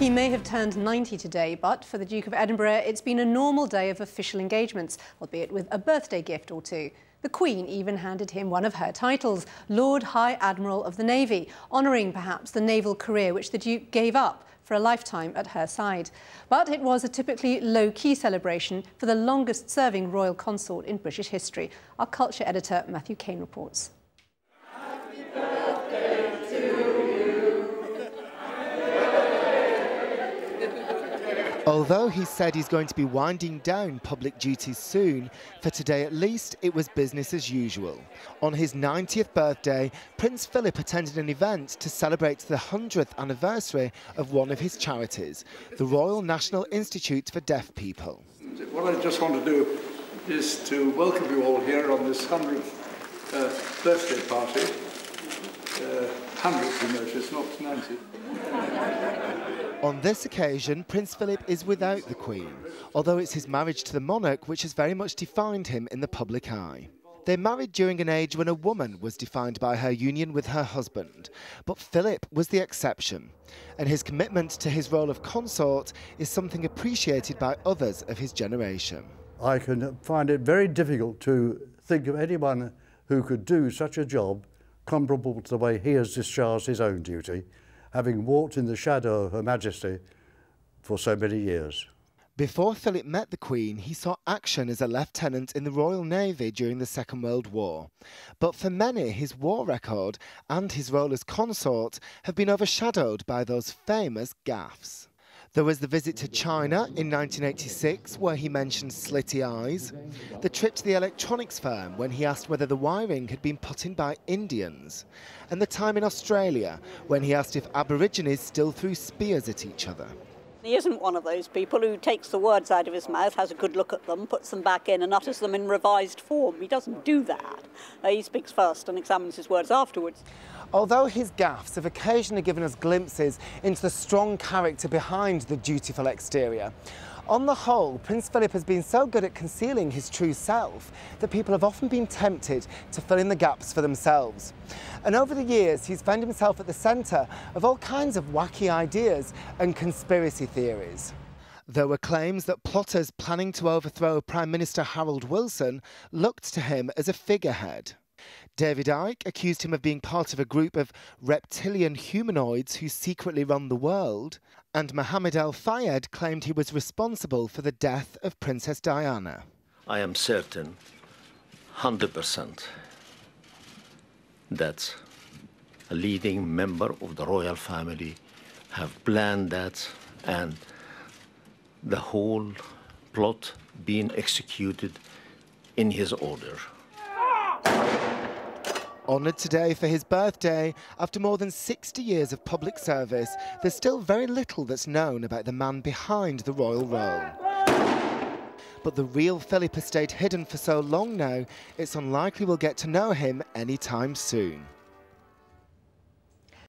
He may have turned 90 today, but for the Duke of Edinburgh, it's been a normal day of official engagements, albeit with a birthday gift or two. The Queen even handed him one of her titles, Lord High Admiral of the Navy, honouring perhaps the naval career which the Duke gave up for a lifetime at her side. But it was a typically low-key celebration for the longest-serving royal consort in British history. Our culture editor, Matthew Kane, reports. Although he said he's going to be winding down public duties soon, for today at least it was business as usual. On his 90th birthday, Prince Philip attended an event to celebrate the 100th anniversary of one of his charities, the Royal National Institute for Deaf People. What I just want to do is to welcome you all here on this 100th birthday party. 100th, you notice, not 90. On this occasion, Prince Philip is without the Queen, although it's his marriage to the monarch which has very much defined him in the public eye. They married during an age when a woman was defined by her union with her husband, but Philip was the exception, and his commitment to his role of consort is something appreciated by others of his generation. I can find it very difficult to think of anyone who could do such a job comparable to the way he has discharged his own duty, having walked in the shadow of Her Majesty for so many years. Before Philip met the Queen, he saw action as a lieutenant in the Royal Navy during the Second World War. But for many, his war record and his role as consort have been overshadowed by those famous gaffes. There was the visit to China in 1986, where he mentioned slitty eyes, the trip to the electronics firm when he asked whether the wiring had been put in by Indians, and the time in Australia when he asked if Aborigines still threw spears at each other. He isn't one of those people who takes the words out of his mouth, has a good look at them, puts them back in and utters them in revised form. He doesn't do that. He speaks first and examines his words afterwards. Although his gaffes have occasionally given us glimpses into the strong character behind the dutiful exterior, on the whole, Prince Philip has been so good at concealing his true self that people have often been tempted to fill in the gaps for themselves. And over the years, he's found himself at the centre of all kinds of wacky ideas and conspiracy theories. There were claims that plotters planning to overthrow Prime Minister Harold Wilson looked to him as a figurehead. David Icke accused him of being part of a group of reptilian humanoids who secretly run the world, and Mohammed El-Fayed claimed he was responsible for the death of Princess Diana. I am certain, 100%, that a leading member of the royal family have planned that and the whole plot being executed in his order. Honoured today for his birthday, after more than 60 years of public service, there's still very little that's known about the man behind the royal role. But the real Philip has stayed hidden for so long now, it's unlikely we'll get to know him anytime soon.